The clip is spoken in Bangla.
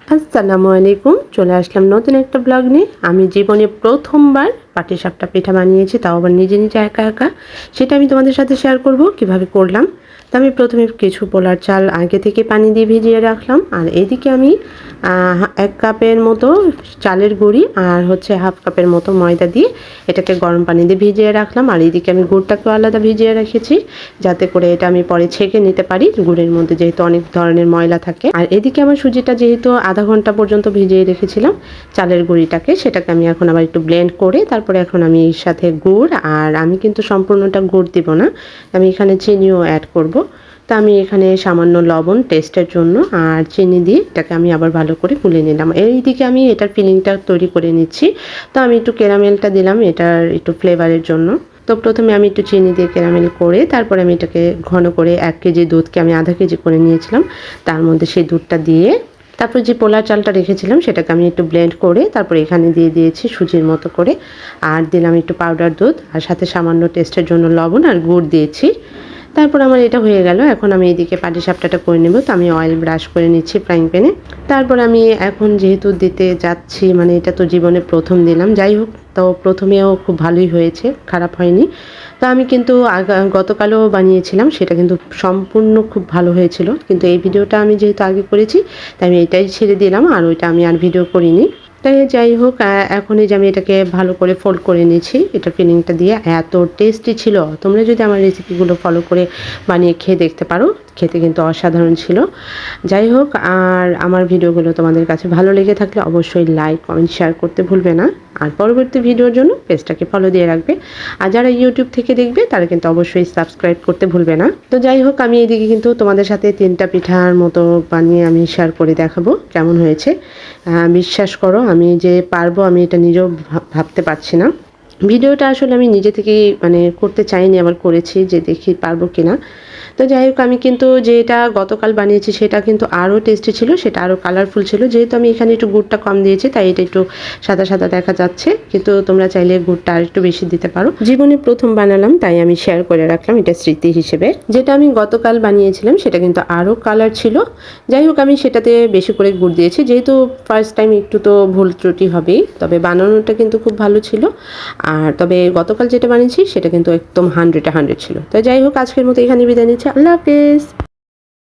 আসসালামু আলাইকুম। চলে আসলাম নতুন একটা ব্লগ নিয়ে। আমি জীবনে প্রথমবার পাটিসাপটা পিঠা বানিয়েছি, তাও আবার নিজে নিজে একা একা। সেটা আমি তোমাদের সাথে শেয়ার করব কিভাবে করলাম। তো আমি প্রথমে কিছু পোলার চাল আগে থেকে পানি দিয়ে ভিজিয়ে রাখলাম, আর এদিকে আমি 1 কাপের মতো চালের গুঁড়ি আর হচ্ছে 1/2 কাপের মতো ময়দা দিয়ে এটাকে গরম পানি দিয়ে ভিজিয়ে রাখলাম। আর এদিকে আমি গুড়টাকেও আলাদা ভিজিয়ে রেখেছি, যাতে করে এটা আমি পরে ছেঁকে নিতে পারি। গুড়ের মধ্যে যেহেতু অনেক ধরনের ময়লা থাকে। আর এদিকে আমার সুজিটা যেহেতু আধা ঘন্টা পর্যন্ত ভিজিয়ে রেখেছিলাম চালের গুঁড়িটাকে, সেটাকে আমি এখন আবার একটু ব্লেন্ড করে তারপরে এখন আমি এর সাথে গুড়, আর আমি কিন্তু সম্পূর্ণটা গুড় দিব না, আমি এখানে চিনিও অ্যাড করব। তো আমি এখানে সামান্য লবণ টেস্টের জন্য আর চিনি দিয়ে এটাকে আমি আবার ভালো করে গুলে নিলাম। এইদিকে আমি এটার ফিলিংটা তৈরি করে নিচ্ছি। তো আমি একটু ক্যারামেলটা দিলাম এটার একটু ফ্লেভারের জন্য। তো প্রথমে আমি একটু চিনি দিয়ে ক্যারামেল করে তারপরে আমি এটাকে ঘন করে 1 কেজি দুধকে আমি আধা কেজি করে নিয়েছিলাম, তার মধ্যে সেই দুধটা দিয়ে তারপর যে পোলার চালটা রেখেছিলাম সেটাকে আমি একটু ব্লেন্ড করে তারপরে এখানে দিয়ে দিয়েছি সুজির মতো করে, আর দিলাম একটু পাউডার দুধ, আর সাথে সামান্য টেস্টের জন্য লবণ আর গুড় দিয়েছি। তারপর আমার এটা হয়ে গেল। এখন আমি এদিকে পাটিসাপটাটা করে নেব। তো আমি অয়েল ব্রাশ করে নিচ্ছি ফ্রাইং প্যানে। তারপর আমি এখন যেহেতু দিতে যাচ্ছি, মানে এটা তো জীবনে প্রথম দিলাম, যাই হোক, তো প্রথমেও খুব ভালোই হয়েছে, খারাপ হয়নি। তো আমি কিন্তু গতকালও বানিয়েছিলাম, সেটা কিন্তু সম্পূর্ণ খুব ভালো হয়েছিল, কিন্তু এই ভিডিওটা আমি যেহেতু আগে করেছি তাই আমি এটাই ছেড়ে দিলাম, আর ওইটা আমি আর ভিডিও করিনি। তাই যাই হোক, এখন এই যে আমি এটাকে ভালো করে ফোল্ড করে নিয়েছি, এটা ফিলিংটা দিয়ে এত টেস্টি ছিল। তোমরা যদি আমার রেসিপিগুলো ফলো করে বানিয়ে খেয়ে দেখতে পারো, খেতে কিন্তু অসাধারণ ছিল। যাই হোক, আর আমার ভিডিওগুলো তোমাদের কাছে ভালো লেগে থাকলে অবশ্যই লাইক কমেন্ট শেয়ার করতে ভুলবে না, আর পরবর্তী ভিডিওর জন্য পেজটাকে ফলো দিয়ে রাখবে। আর যারা ইউটিউব থেকে দেখবে তারা কিন্তু অবশ্যই সাবস্ক্রাইব করতে ভুলবে না। তো যাই হোক, আমি এদিকে কিন্তু তোমাদের সাথে 3টা পিঠার মতো বানিয়ে আমি শেয়ার করে দেখাবো কেমন হয়েছে। বিশ্বাস করো, আমি যে পারবো আমি এটা নিজেও ভাবতে পারছি না। ভিডিওটা আসলে আমি নিজে থেকেই মানে করতে চাইনি, আবার করেছি যে দেখি পারবো কিনা। তো যাই হোক, আমি কিন্তু যেটা গতকাল বানিয়েছি সেটা কিন্তু আরও টেস্টি ছিল, সেটা আরও কালারফুল ছিল। যেহেতু আমি এখানে একটু গুড়টা কম দিয়েছি তাই এটা একটু সাদা সাদা দেখা যাচ্ছে, কিন্তু তোমরা চাইলে গুড়টা আর একটু বেশি দিতে পারো। জীবনে প্রথম বানালাম তাই আমি শেয়ার করে রাখলাম এটা স্মৃতি হিসেবে। যেটা আমি গতকাল বানিয়েছিলাম সেটা কিন্তু আরও কালার ছিল। যাই হোক, আমি সেটাতে বেশি করে গুড় দিয়েছি, যেহেতু ফার্স্ট টাইম একটু তো ভুল ত্রুটি হবেই, তবে বানানোটা কিন্তু খুব ভালো ছিল। আর তবে গতকাল যেটা বানিয়েছি সেটা কিন্তু একদম 100-এ 100 ছিল। তো যাই হোক, আজকের মতো এখানে বিদায় নিচ্ছি। আল্লাহ হাফেজ।